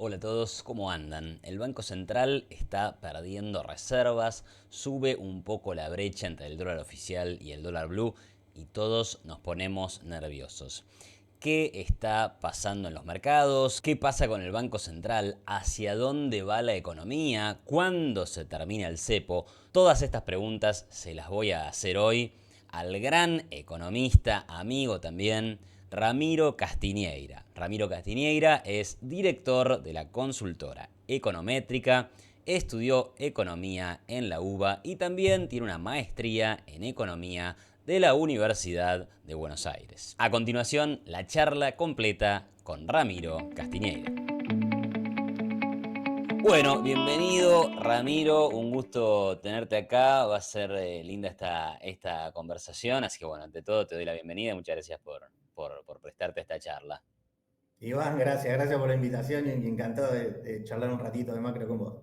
Hola a todos, ¿cómo andan? El Banco Central está perdiendo reservas, sube un poco la brecha entre el dólar oficial y el dólar blue y todos nos ponemos nerviosos. ¿Qué está pasando en los mercados? ¿Qué pasa con el Banco Central? ¿Hacia dónde va la economía? ¿Cuándo se termina el cepo? Todas estas preguntas se las voy a hacer hoy al gran economista, amigo también, Ramiro Castiñeira. Ramiro Castiñeira es director de la consultora Econométrica, estudió economía en la UBA y también tiene una maestría en economía de la Universidad de Buenos Aires. A continuación, la charla completa con Ramiro Castiñeira. Bueno, bienvenido Ramiro, un gusto tenerte acá, va a ser linda esta conversación, así que bueno, ante todo te doy la bienvenida y muchas gracias por prestarte a esta charla. Iván, gracias por la invitación y encantado de charlar un ratito de macro con vos.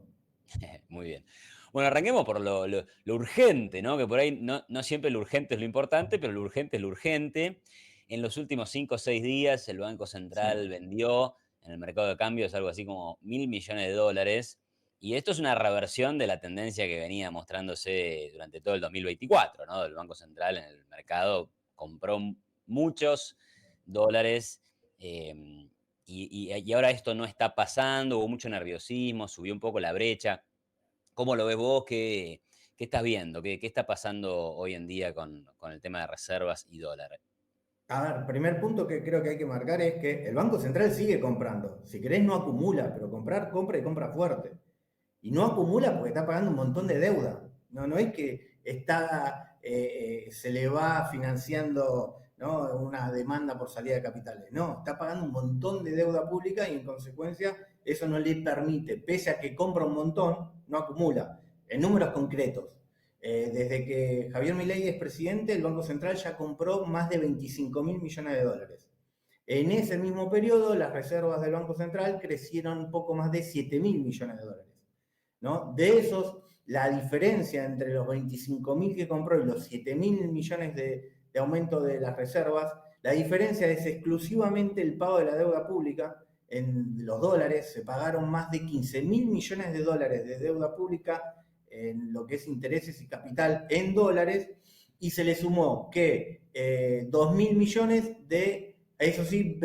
Muy bien. Bueno, arranquemos por lo urgente, ¿no? Que por ahí no siempre lo urgente es lo importante, pero lo urgente es lo urgente. En los últimos 5 o 6 días, el Banco Sí. Central vendió en el mercado de cambios algo así como 1.000 millones de dólares. Y esto es una reversión de la tendencia que venía mostrándose durante todo el 2024, ¿no? El Banco Central en el mercado compró muchos dólares. Y ahora esto no está pasando, hubo mucho nerviosismo, subió un poco la brecha. ¿Cómo lo ves vos? ¿Qué estás viendo? ¿Qué está pasando hoy en día con el tema de reservas y dólar? A ver, primer punto que creo que hay que marcar es que el Banco Central sigue comprando. Si querés no acumula, pero comprar compra y compra fuerte. Y no acumula porque está pagando un montón de deuda. No es que se le va financiando, ¿no?, una demanda por salida de capitales. No, está pagando un montón de deuda pública y en consecuencia eso no le permite, pese a que compra un montón, no acumula. En números concretos. Desde que Javier Milei es presidente, el Banco Central ya compró más de 25.000 millones de dólares. En ese mismo periodo, las reservas del Banco Central crecieron un poco más de 7.000 millones de dólares. ¿No? De esos, la diferencia entre los 25.000 que compró y los 7.000 millones de aumento de las reservas, la diferencia es exclusivamente el pago de la deuda pública. En los dólares se pagaron más de 15.000 millones de dólares de deuda pública en lo que es intereses y capital en dólares, y se le sumó que 2.000 millones de, eso sí,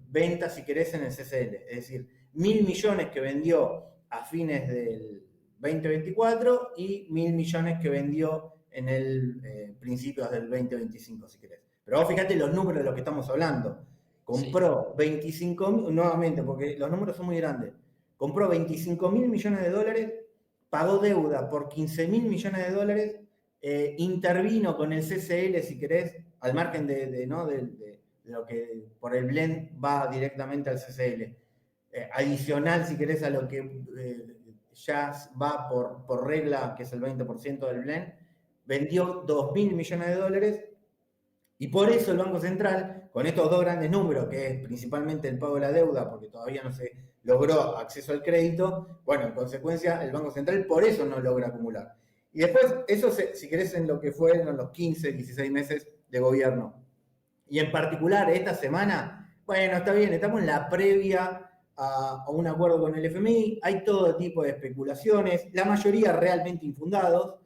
ventas, si querés, en el CCL. Es decir, 1.000 millones que vendió a fines del 2024 y 1.000 millones que vendió en el principios del 2025, si querés. Pero vos fíjate los números de los que estamos hablando. Sí. Compró 25, nuevamente, porque los números son muy grandes, compró 25.000 millones de dólares, pagó deuda por 15.000 millones de dólares, intervino con el CCL, si querés, al margen ¿no?, de lo que por el blend va directamente al CCL. Adicional, si querés, a lo que ya va por regla, que es el 20% del blend, vendió 2.000 millones de dólares, y por eso el Banco Central, con estos dos grandes números, que es principalmente el pago de la deuda, porque todavía no se logró acceso al crédito, bueno, en consecuencia, el Banco Central por eso no logra acumular. Y después, eso si querés, en lo que fueron los 15, 16 meses de gobierno. Y en particular, esta semana, bueno, está bien, estamos en la previa a un acuerdo con el FMI, hay todo tipo de especulaciones, la mayoría realmente infundados,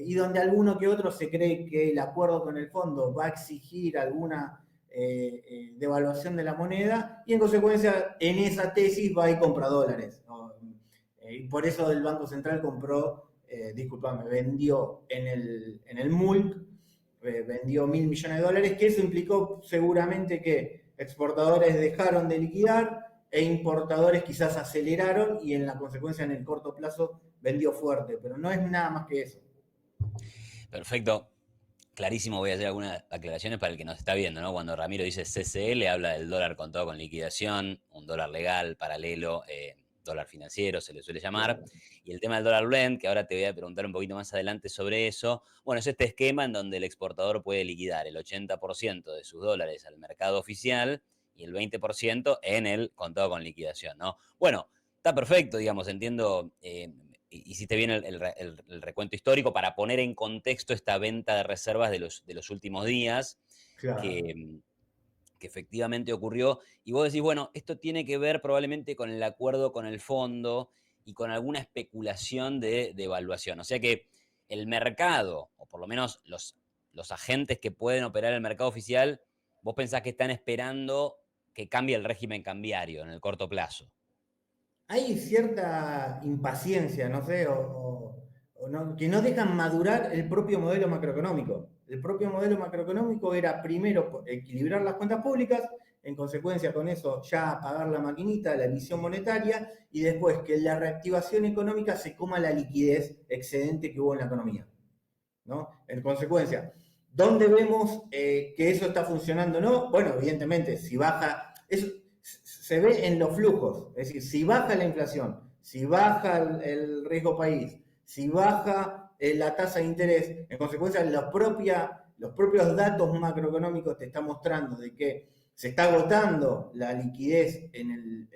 y donde alguno que otro se cree que el acuerdo con el fondo va a exigir alguna devaluación de la moneda, y en consecuencia en esa tesis va y compra dólares, ¿no? Y por eso el Banco Central compró, disculpame, vendió en el MULC, vendió 1.000 millones de dólares, que eso implicó seguramente que exportadores dejaron de liquidar e importadores quizás aceleraron, y en la consecuencia en el corto plazo vendió fuerte, pero no es nada más que eso. Perfecto. Clarísimo, voy a hacer algunas aclaraciones para el que nos está viendo, ¿no? Cuando Ramiro dice CCL, habla del dólar contado con liquidación, un dólar legal, paralelo, dólar financiero, se le suele llamar. Claro. Y el tema del dólar blend, que ahora te voy a preguntar un poquito más adelante sobre eso. Bueno, es este esquema en donde el exportador puede liquidar el 80% de sus dólares al mercado oficial y el 20% en el contado con liquidación, ¿no? Bueno, está perfecto, digamos, entiendo. Hiciste bien el recuento histórico para poner en contexto esta venta de reservas de los últimos días, Claro. que, que efectivamente ocurrió, y vos decís, bueno, esto tiene que ver probablemente con el acuerdo con el fondo y con alguna especulación de evaluación. O sea que el mercado, o por lo menos los agentes que pueden operar el mercado oficial, vos pensás que están esperando que cambie el régimen cambiario en el corto plazo. Hay cierta impaciencia, no sé, que no dejan madurar el propio modelo macroeconómico. El propio modelo macroeconómico era primero equilibrar las cuentas públicas, en consecuencia con eso ya apagar la maquinita, la emisión monetaria, y después que la reactivación económica se coma la liquidez excedente que hubo en la economía, ¿no? En consecuencia, ¿dónde vemos que eso está funcionando o no? Bueno, evidentemente, si baja, eso se ve en los flujos, es decir, si baja la inflación, si baja el riesgo país, si baja la tasa de interés, en consecuencia los propios datos macroeconómicos te están mostrando de que se está agotando la liquidez en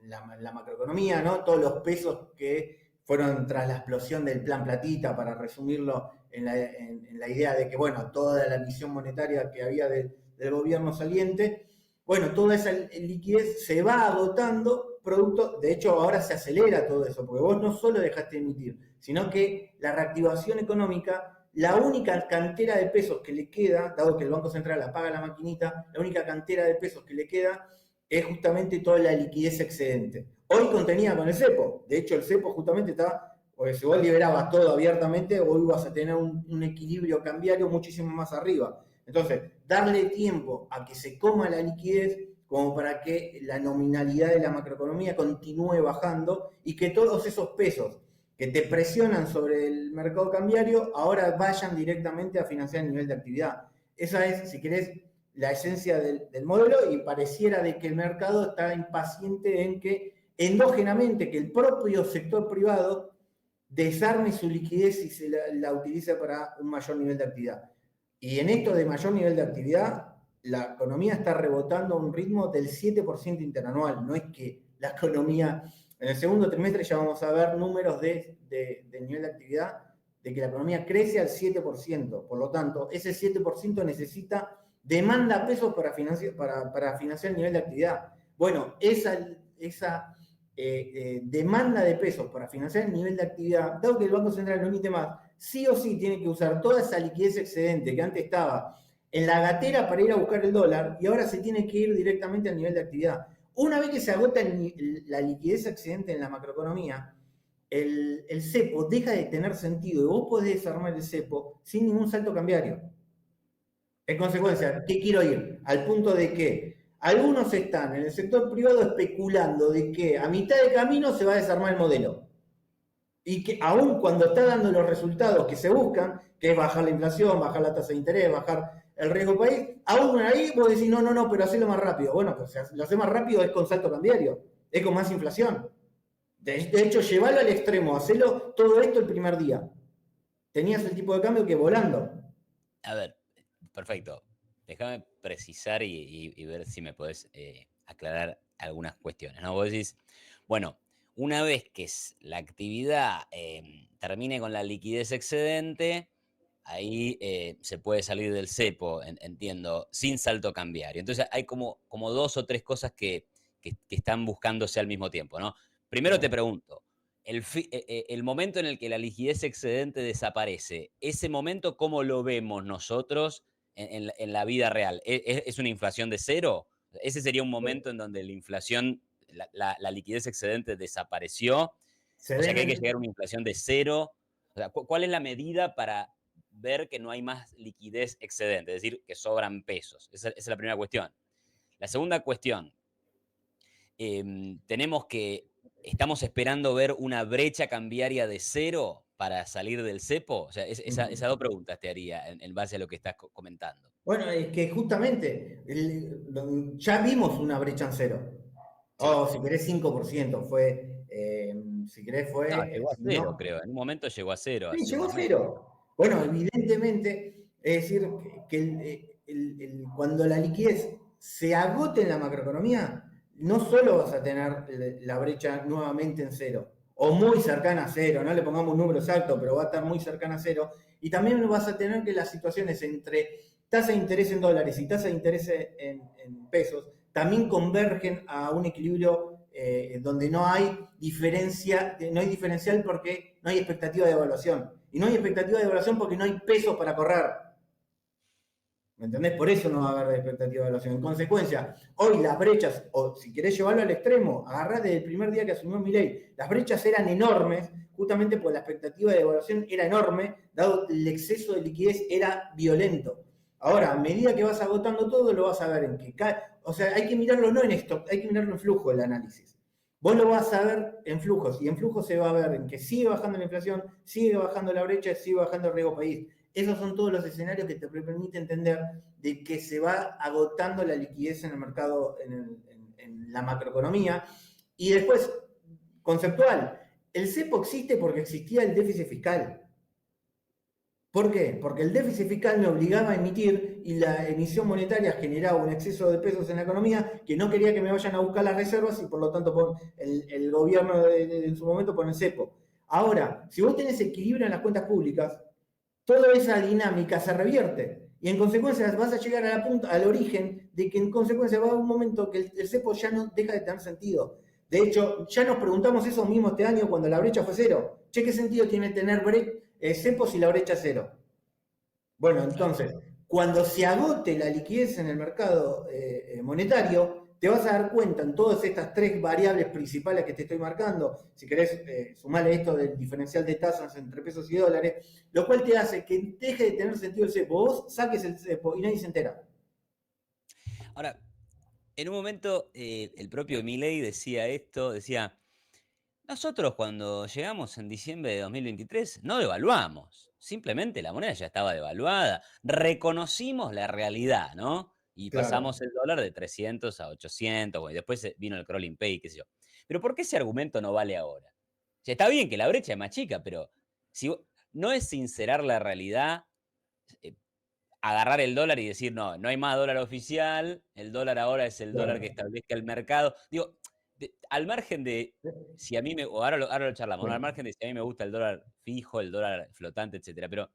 la macroeconomía, ¿no? Todos los pesos que fueron tras la explosión del plan Platita, para resumirlo en la idea de que, bueno, toda la emisión monetaria que había del gobierno saliente, bueno, toda esa liquidez se va agotando, producto, de hecho ahora se acelera todo eso, porque vos no solo dejaste de emitir, sino que la reactivación económica, la única cantera de pesos que le queda, dado que el Banco Central apaga la maquinita, la única cantera de pesos que le queda es justamente toda la liquidez excedente. Hoy contenía con el cepo, de hecho el cepo justamente está, porque si vos liberabas todo abiertamente, hoy vas a tener un equilibrio cambiario muchísimo más arriba. Entonces, darle tiempo a que se coma la liquidez como para que la nominalidad de la macroeconomía continúe bajando y que todos esos pesos que te presionan sobre el mercado cambiario ahora vayan directamente a financiar el nivel de actividad. Esa es, si querés, la esencia del modelo, y pareciera de que el mercado está impaciente en que endógenamente que el propio sector privado desarme su liquidez y se la utilice para un mayor nivel de actividad. Y en esto de mayor nivel de actividad, la economía está rebotando a un ritmo del 7% interanual. No es que la economía, en el segundo trimestre ya vamos a ver números de nivel de actividad, de que la economía crece al 7%. Por lo tanto, ese 7% necesita demanda pesos para financiar el nivel de actividad. Bueno, esa demanda de pesos para financiar el nivel de actividad, dado que el Banco Central no emite más, sí o sí tiene que usar toda esa liquidez excedente que antes estaba en la gatera para ir a buscar el dólar, y ahora se tiene que ir directamente al nivel de actividad. Una vez que se agota la liquidez excedente en la macroeconomía, el cepo deja de tener sentido y vos podés desarmar el cepo sin ningún salto cambiario. En consecuencia, ¿qué quiero ir? Al punto de que algunos están en el sector privado especulando de que a mitad de camino se va a desarmar el modelo. Y que aún cuando está dando los resultados que se buscan, que es bajar la inflación, bajar la tasa de interés, bajar el riesgo país, aún ahí vos decís, no, pero hacelo más rápido. Bueno, pues lo hace más rápido es con salto cambiario, es con más inflación. De hecho, llevarlo al extremo, hacelo todo esto el primer día. Tenías el tipo de cambio que volando. A ver, perfecto. Déjame precisar y ver si me podés aclarar algunas cuestiones, ¿no? Vos decís, bueno, una vez que la actividad termine con la liquidez excedente, ahí se puede salir del cepo, entiendo, sin salto cambiario. Entonces hay como dos o tres cosas que están buscándose al mismo tiempo, ¿no? Primero te pregunto, el momento en el que la liquidez excedente desaparece, ese momento, ¿cómo lo vemos nosotros en la vida real? ¿Es una inflación de cero? Ese sería un momento en donde la inflación, la liquidez excedente desapareció. Se O sea ven que hay que en, llegar a una inflación de cero. O sea, ¿cuál es la medida para ver que no hay más liquidez excedente? Es decir, que sobran pesos. Esa es la primera cuestión. La segunda cuestión, tenemos que, estamos esperando ver una brecha cambiaria de cero para salir del cepo. O sea, esas dos preguntas te haría en base a lo que estás comentando. Bueno, es que justamente ya vimos una brecha en cero. Sí. O si querés 5% fue, si querés No, fue, llegó a si cero, no, creo. En un momento llegó a cero, sí, hace llegó a unos meses. cero. Bueno, evidentemente, es decir, que cuando la liquidez se agote en la macroeconomía, no solo vas a tener la brecha nuevamente en cero, o muy cercana a cero, no le pongamos un número exacto, pero va a estar muy cercana a cero, y también vas a tener que las situaciones entre tasa de interés en dólares y tasa de interés en pesos también convergen a un equilibrio donde no hay diferencial porque no hay expectativa de evaluación. Y no hay expectativa de evaluación porque no hay pesos para correr. ¿Me entendés? Por eso no va a haber expectativa de evaluación. En consecuencia, hoy las brechas, o si querés llevarlo al extremo, agarrá desde el primer día que asumió Milei, las brechas eran enormes, justamente porque la expectativa de evaluación era enorme, dado el exceso de liquidez era violento. Ahora, a medida que vas agotando todo, lo vas a ver en que cae. O sea, hay que mirarlo no en stock, hay que mirarlo en flujo el análisis. Vos lo vas a ver en flujos, y en flujos se va a ver en que sigue bajando la inflación, sigue bajando la brecha, sigue bajando el riesgo país. Esos son todos los escenarios que te permiten entender de que se va agotando la liquidez en el mercado, en la macroeconomía. Y después, conceptual, el cepo existe porque existía el déficit fiscal. ¿Por qué? Porque el déficit fiscal me obligaba a emitir y la emisión monetaria generaba un exceso de pesos en la economía que no quería que me vayan a buscar las reservas y por lo tanto el gobierno en su momento pone el cepo. Ahora, si vos tenés equilibrio en las cuentas públicas, toda esa dinámica se revierte. Y en consecuencia vas a llegar a la punta, al origen de que en consecuencia va a un momento que el cepo ya no deja de tener sentido. De hecho, ya nos preguntamos eso mismo este año cuando la brecha fue cero. Che, ¿qué sentido tiene tener cepo si la brecha es cero? Bueno, entonces, cuando se agote la liquidez en el mercado monetario, te vas a dar cuenta en todas estas tres variables principales que te estoy marcando, si querés sumarle esto del diferencial de tasas entre pesos y dólares, lo cual te hace que deje de tener sentido el cepo. Vos saques el cepo y nadie se entera. Ahora, en un momento el propio Milei decía esto, decía, nosotros cuando llegamos en diciembre de 2023 no devaluamos, simplemente la moneda ya estaba devaluada, reconocimos la realidad, ¿no? Y Claro. pasamos el dólar de 300 a 800, bueno, y después vino el crawling pay, qué sé yo. Pero ¿por qué ese argumento no vale ahora? O sea, está bien que la brecha es más chica, pero si no es sincerar la realidad, eh, agarrar el dólar y decir, no, no hay más dólar oficial, el dólar ahora es el dólar que Claro. establezca el mercado. Digo, al margen de si a mí me, o ahora lo charlamos, ¿no? Al margen de si a mí me gusta el dólar fijo, el dólar flotante, etcétera, pero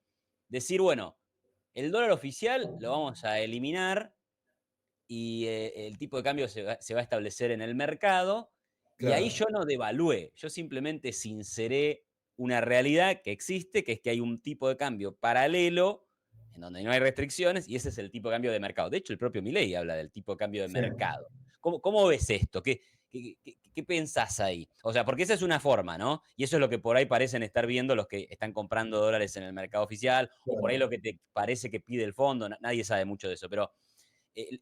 decir, bueno, el dólar oficial lo vamos a eliminar y el tipo de cambio se va a establecer en el mercado y ahí Claro. yo no devalué, yo simplemente sinceré una realidad que existe, que es que hay un tipo de cambio paralelo en donde no hay restricciones y ese es el tipo de cambio de mercado. De hecho, el propio Milei habla del tipo de cambio de Sí. mercado. ¿Cómo ves esto? ¿Qué pensás ahí? O sea, porque esa es una forma, ¿no? Y eso es lo que por ahí parecen estar viendo los que están comprando dólares en el mercado oficial, o por ahí lo Claro. que te parece que pide el fondo, nadie sabe mucho de eso, pero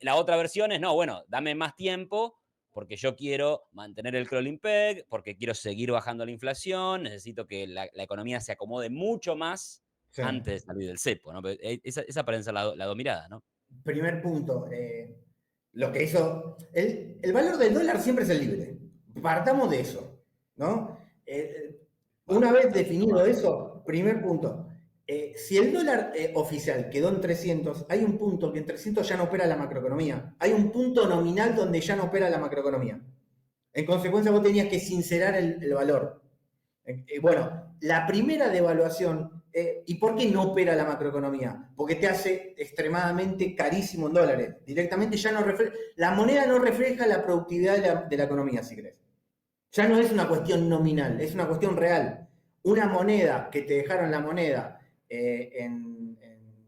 la otra versión es, no, bueno, dame más tiempo porque yo quiero mantener el crawling peg, porque quiero seguir bajando la inflación, necesito que la economía se acomode mucho más Sí. antes de salir del cepo, ¿no? Esa parece ser la dos miradas, ¿no? Primer punto, lo que hizo, el valor del dólar siempre es el libre. Partamos de eso, ¿no? Una vez definido eso, primer punto, si el dólar oficial quedó en 300, hay un punto que en 300 ya no opera la macroeconomía. Hay un punto nominal donde ya no opera la macroeconomía. En consecuencia, vos tenías que sincerar el valor. Bueno, la primera devaluación, ¿y por qué no opera la macroeconomía? Porque te hace extremadamente carísimo en dólares. Directamente ya no refleja, la moneda no refleja la productividad de la economía, si crees. Ya no es una cuestión nominal, es una cuestión real. Una moneda que te dejaron la moneda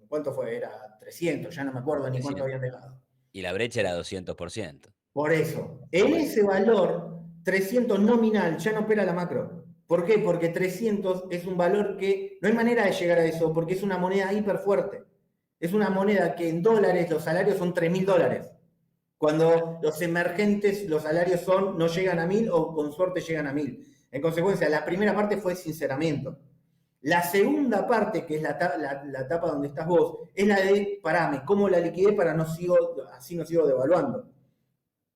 ¿cuánto fue? Era 300, ya no me acuerdo ni cuánto 300. habían dejado. Y la brecha era 200%. Por eso, No, en bueno. ese valor, 300 nominal ya no opera la macro. ¿Por qué? Porque 300 es un valor que no hay manera de llegar a eso, porque es una moneda hiper fuerte. Es una moneda que en dólares los salarios son 3.000 dólares. Cuando los emergentes, los salarios no llegan a 1.000 o con suerte llegan a 1.000. En consecuencia, la primera parte fue sinceramiento. La segunda parte, que es la etapa donde estás vos, es la de, parame, ¿cómo la liquidez para así no sigo devaluando?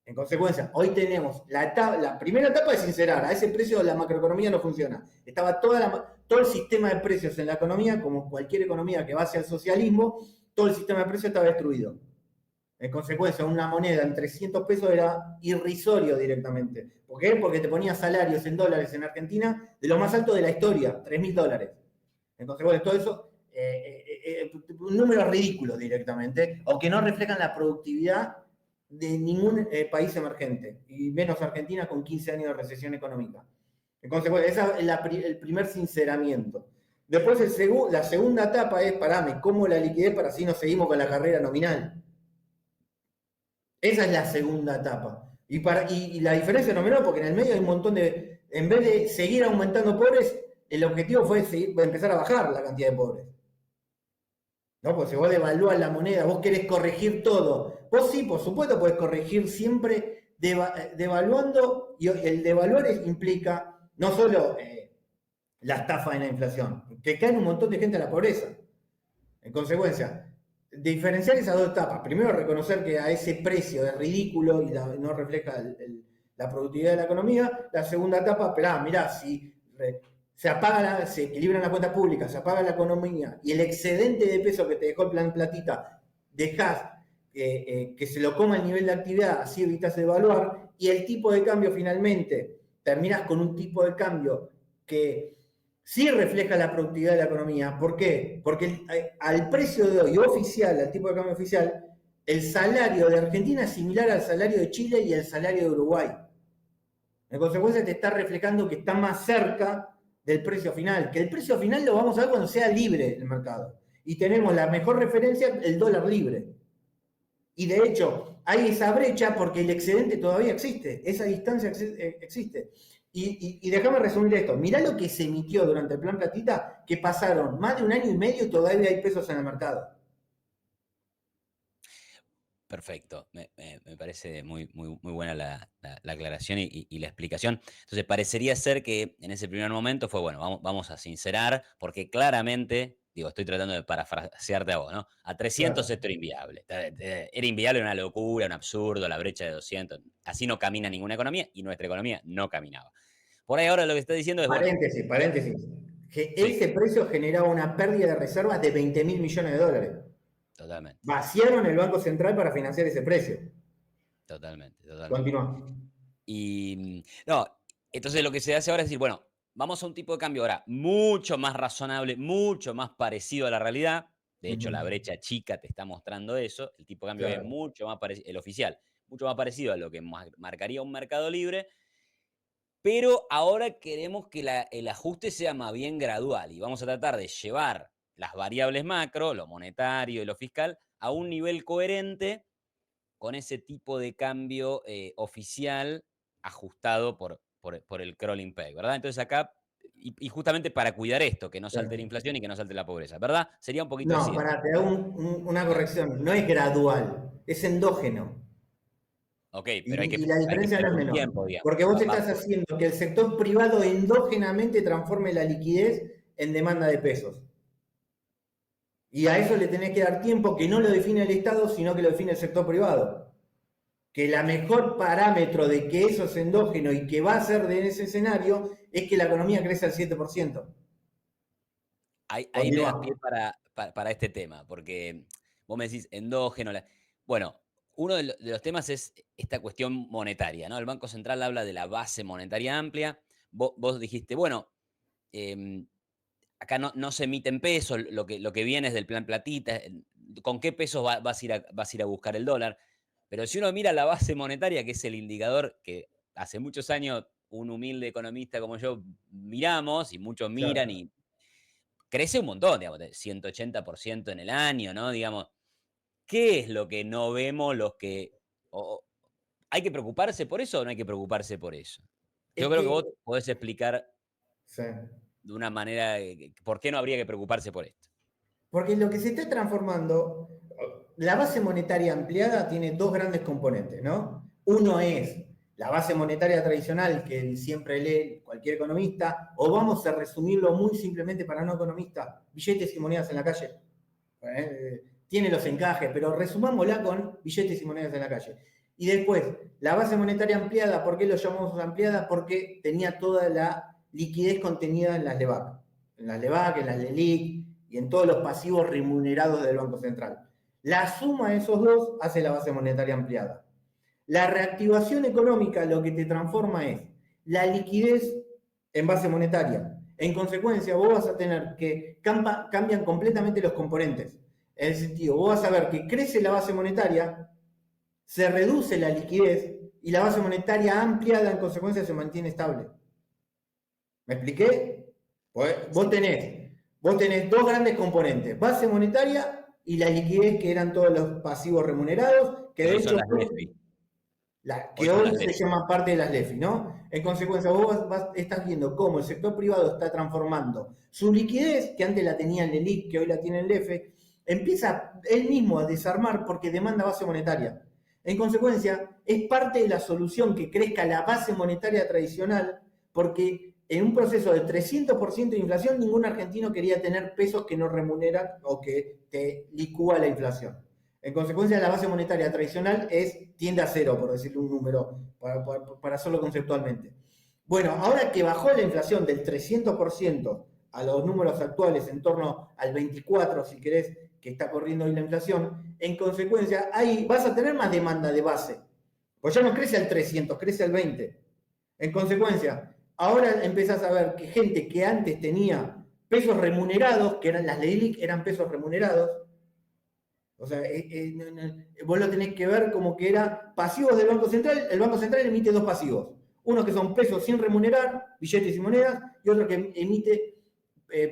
En consecuencia, hoy tenemos la primera etapa de sincerar, a ese precio la macroeconomía no funciona. Estaba todo el sistema de precios en la economía, como cualquier economía que va hacia el socialismo, todo el sistema de precios estaba destruido. En consecuencia, una moneda en 300 pesos era irrisorio directamente. ¿Por qué? Porque te ponía salarios en dólares en Argentina de lo más alto de la historia, 3.000 dólares. En consecuencia, todo eso números ridículos directamente, o que no reflejan la productividad de ningún país emergente, y menos Argentina con 15 años de recesión económica. En consecuencia, ese es el primer sinceramiento. Después la segunda etapa es, parame, ¿cómo la liquidez para así nos seguimos con la carrera nominal? Esa es la segunda etapa. Y la diferencia no menor, porque en el medio hay un montón en vez de seguir aumentando pobres, el objetivo fue empezar a bajar la cantidad de pobres. ¿No? Pues si vos devalúas la moneda, vos querés corregir todo. Vos sí, por supuesto, podés corregir siempre devaluando, y el devaluar implica no solo la estafa de la inflación, que caen un montón de gente a la pobreza. En consecuencia, diferenciar esas dos etapas. Primero, reconocer que a ese precio es ridículo y no refleja la productividad de la economía. La segunda etapa, esperá, mirá, si se equilibran las cuentas públicas, se apaga la economía y el excedente de peso que te dejó el plan platita, dejás que se lo coma el nivel de actividad, así evitas devaluar, y el tipo de cambio finalmente, terminás con un tipo de cambio que sí refleja la productividad de la economía. ¿Por qué? Porque al precio de hoy oficial, al tipo de cambio oficial, el salario de Argentina es similar al salario de Chile y al salario de Uruguay. En consecuencia, te está reflejando que está más cerca del precio final, que el precio final lo vamos a ver cuando sea libre el mercado. Y tenemos la mejor referencia, el dólar libre. Y de hecho, hay esa brecha porque el excedente todavía existe, esa distancia existe. Y déjame resumir esto. Mirá lo que se emitió durante el plan platita, que pasaron más de un año y medio y todavía hay pesos en el mercado. Perfecto, me parece muy buena la aclaración y la explicación. Entonces, parecería ser que en ese primer momento fue, bueno, vamos a sincerar, porque claramente, digo, estoy tratando de parafrasearte a vos, ¿no? A 300 Claro. esto era inviable. Era inviable, una locura, un absurdo, la brecha de 200. Así no camina ninguna economía y nuestra economía no caminaba. Por ahí ahora lo que está diciendo es, bueno, Paréntesis. Que sí, ese precio generaba una pérdida de reservas de 20.000 millones de dólares. totalmente, Vaciaron el Banco Central para financiar ese precio. totalmente. Continúa. Y no, entonces lo que se hace ahora es decir, bueno, vamos a un tipo de cambio ahora mucho más razonable, mucho más parecido a la realidad. De hecho, la brecha chica te está mostrando eso. El tipo de cambio es Claro. mucho más parecido, el oficial, mucho más parecido a lo que marcaría un mercado libre. Pero ahora queremos que el ajuste sea más bien gradual y vamos a tratar de llevar las variables macro, lo monetario y lo fiscal, a un nivel coherente con ese tipo de cambio oficial ajustado por el crawling peg, ¿verdad? Entonces acá, y justamente para cuidar esto, que no salte la Claro. inflación y que no salte la pobreza, ¿verdad? Sería un poquito No, así esto. te hago una A ver, corrección. No es gradual, es endógeno. ok, pero Y la hay que diferencia no tener es un menor. tiempo, digamos. Porque vos estás haciendo que el sector privado endógenamente transforme la liquidez en demanda de pesos. Y a eso le tenés que dar tiempo que no lo define el Estado, sino que lo define el sector privado. Que la mejor parámetro de que eso es endógeno y que va a ser de ese escenario es que la economía crece al 7%. Ahí me Continúa. das pie para este tema, porque vos me decís endógeno. Bueno, uno de los temas es esta cuestión monetaria, ¿no? El Banco Central habla de la base monetaria amplia. Vos dijiste, bueno, em, acá no se emiten pesos, lo que viene es del plan platita, ¿con qué pesos vas a ir a buscar el dólar? Pero si uno mira la base monetaria, que es el indicador que hace muchos años un humilde economista como yo miramos y muchos miran Claro. y crece un montón, digamos, de 180% en el año, ¿no? Digamos, ¿qué es lo que no vemos los que... ¿Hay que preocuparse por eso o no hay que preocuparse por eso? Yo Es creo que que, vos podés explicar sí. de una manera por qué no habría que preocuparse por esto. Porque lo que se está transformando, la base monetaria ampliada tiene dos grandes componentes, ¿no? Uno es la base monetaria tradicional que siempre lee cualquier economista, o vamos a resumirlo muy simplemente para no economistas, billetes y monedas en la calle. Tiene los encajes, pero resumámosla con billetes y monedas en la calle. Y después, la base monetaria ampliada, ¿por qué lo llamamos ampliada? Porque tenía toda la liquidez contenida en las LEVAC. En las LEVAC, en las LELIC y en todos los pasivos remunerados del Banco Central. La suma de esos dos hace la base monetaria ampliada. La reactivación económica lo que te transforma es la liquidez en base monetaria En consecuencia, vos vas a tener que cambian completamente los componentes. En el sentido, vos vas a ver que crece la base monetaria, se reduce la liquidez y la base monetaria ampliada en consecuencia se mantiene estable. ¿Me expliqué? Pues Sí. vos tenés dos grandes componentes, base monetaria y la liquidez, que eran todos los pasivos remunerados, que Que de hoy son hecho las LEFI. que Hoy son hoy las se LEFI. llaman parte de las LEFI, ¿no? En consecuencia, vos estás viendo cómo el sector privado está transformando su liquidez, que antes la tenía en LELIC, que hoy la tiene en LEFE, empieza él mismo a desarmar porque demanda base monetaria. En consecuencia, es parte de la solución que crezca la base monetaria tradicional, porque en un proceso de 300% de inflación, ningún argentino quería tener pesos que no remuneran o que te licúa la inflación. En consecuencia, la base monetaria tradicional tiende a cero, por decirle un número, para hacerlo conceptualmente. Bueno, ahora que bajó la inflación del 300% a los números actuales, en torno al 24%, si querés, que está corriendo hoy la inflación, en consecuencia, ahí vas a tener más demanda de base. Pues ya no crece al 300, crece al 20. En consecuencia, ahora empezás a ver que gente que antes tenía pesos remunerados, que eran las LELIC, eran pesos remunerados. O sea, vos lo tenés que ver como que era pasivos del Banco Central. El Banco Central emite dos pasivos. Uno que son pesos sin remunerar, billetes y monedas, y otro que emite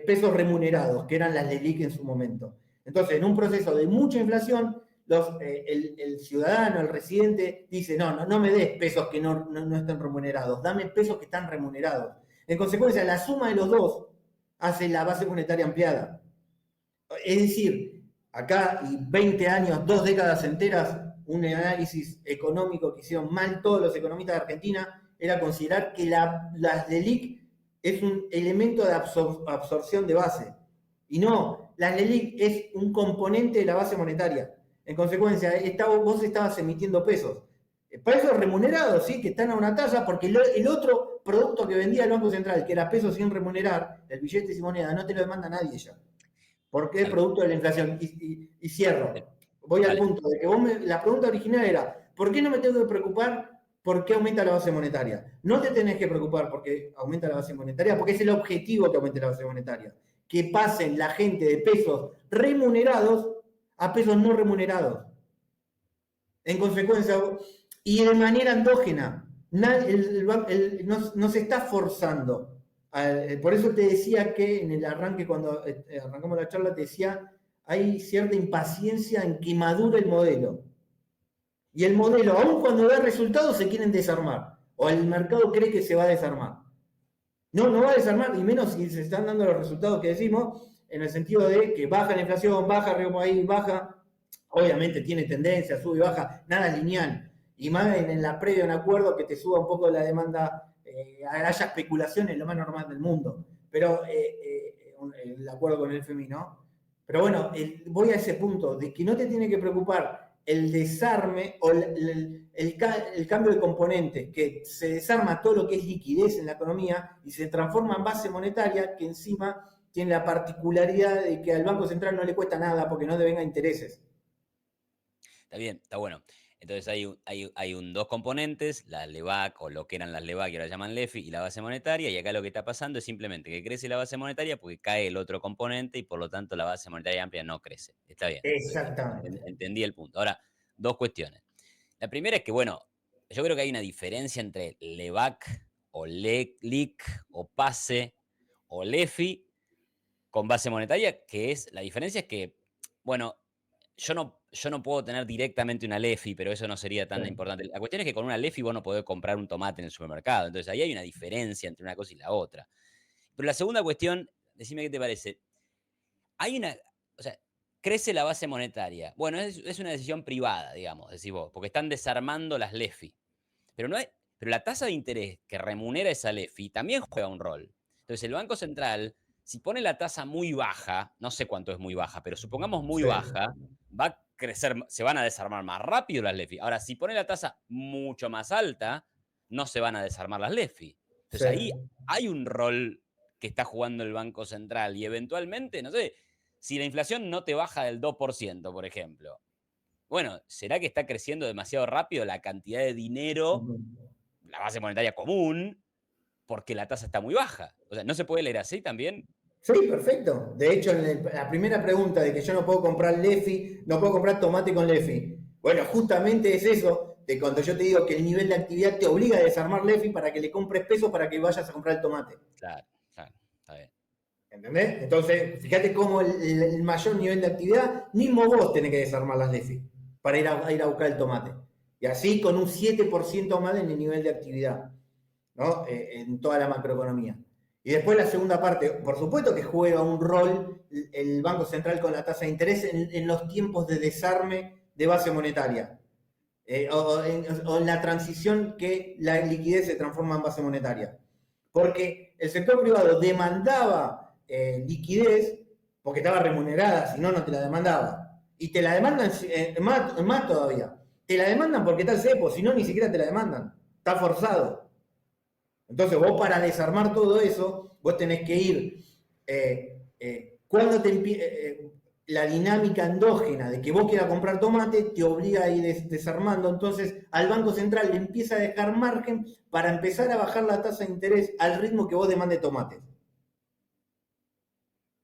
pesos remunerados, que eran las LELIC en su momento. Entonces, en un proceso de mucha inflación, el ciudadano, el residente, dice, no me des pesos que no estén remunerados, dame pesos que están remunerados. En consecuencia, la suma de los dos hace la base monetaria ampliada. Es decir, acá y 20 años, 2 décadas enteras, un análisis económico que hicieron mal todos los economistas de Argentina era considerar que las LELIC es un elemento de absorción de base. Y no, las LELIC es un componente de la base monetaria. En consecuencia, vos estabas emitiendo pesos. Pesos remunerados, ¿sí? Que están a una talla, porque el otro producto que vendía el Banco Central, que era pesos sin remunerar, el billete y moneda, no te lo demanda nadie ya. Porque es Tal cual. producto de la inflación. Y cierro. Voy al Dale. punto de que la pregunta original era, ¿por qué no me tengo que preocupar por qué aumenta la base monetaria? No te tenés que preocupar porque aumenta la base monetaria, porque es el objetivo que aumente la base monetaria. Que pasen la gente de pesos remunerados a pesos no remunerados. En consecuencia, y de manera endógena. No se está forzando. Por eso te decía que en el arranque, cuando arrancamos la charla, te decía, hay cierta impaciencia en que madure el modelo. Y el modelo, aun cuando da resultados, se quieren desarmar. O el mercado cree que se va a desarmar. No va a desarmar, y menos si se están dando los resultados que decimos, en el sentido de que baja la inflación, baja el país, baja. Obviamente tiene tendencia, sube y baja, nada lineal. Y más en la previa un acuerdo que te suba un poco la demanda, haya especulación, es lo más normal del mundo. Pero el acuerdo con el FMI, ¿no? Pero bueno, voy a ese punto de que no te tiene que preocupar el desarme o el cambio de componentes, que se desarma todo lo que es liquidez en la economía y se transforma en base monetaria, que encima tiene la particularidad de que al Banco Central no le cuesta nada porque no devenga intereses. Está bien, está bueno. Entonces hay dos componentes, la LEVAC o lo que eran las LEVAC y ahora llaman LEFI y la base monetaria, y acá lo que está pasando es simplemente que crece la base monetaria porque cae el otro componente y por lo tanto la base monetaria amplia no crece. Está bien, Exactamente. entendí el punto. Ahora, dos cuestiones. La primera es que, bueno, yo creo que hay una diferencia entre LEVAC o LELIC o PASE o LEFI con base monetaria, que es, la diferencia es que, bueno, yo no puedo tener directamente una LEFI, pero eso no sería tan importante. La cuestión es que con una LEFI vos no podés comprar un tomate en el supermercado. Entonces ahí hay una diferencia entre una cosa y la otra. Pero la segunda cuestión, decime qué te parece. Hay una, o sea, crece la base monetaria. Bueno, es una decisión privada, digamos, decís vos, porque están desarmando las LEFI. Pero, no hay, pero la tasa de interés que remunera esa LEFI también juega un rol. Entonces el Banco Central, si pone la tasa muy baja, no sé cuánto es muy baja, pero supongamos muy Sí. baja, va a crecer, se van a desarmar más rápido las LEFI. Ahora, si pone la tasa mucho más alta, no se van a desarmar las LEFI. Sí. Entonces ahí hay un rol que está jugando el Banco Central y eventualmente, no sé, si la inflación no te baja del 2%, por ejemplo, bueno, ¿será que está creciendo demasiado rápido la cantidad de dinero, Ujú. la base monetaria común, porque la tasa está muy baja. O sea, ¿no se puede leer así también? Sí, perfecto. De hecho, en la primera pregunta de que yo no puedo comprar Lefi, no puedo comprar tomate con Lefi. Bueno, justamente es eso, de cuando yo te digo que el nivel de actividad te obliga a desarmar Lefi para que le compres peso para que vayas a comprar el tomate. Claro, claro, está bien. ¿Entendés? Entonces, fíjate cómo el mayor nivel de actividad, mismo vos tenés que desarmar las Lefi para ir a buscar el tomate. Y así con un 7% más en el nivel de actividad, ¿no? En toda la macroeconomía. Y después la segunda parte, por supuesto que juega un rol el Banco Central con la tasa de interés en los tiempos de desarme de base monetaria. O en la transición que la liquidez se transforma en base monetaria. Porque el sector privado demandaba liquidez porque estaba remunerada, si no, no te la demandaba. Y te la demandan más todavía. Te la demandan porque está el cepo, si no, ni siquiera te la demandan. Está forzado. Entonces, vos para desarmar todo eso, vos tenés que ir. Cuando la dinámica endógena de que vos quieras comprar tomate te obliga a ir desarmando. Entonces, al Banco Central le empieza a dejar margen para empezar a bajar la tasa de interés al ritmo que vos demandes tomates.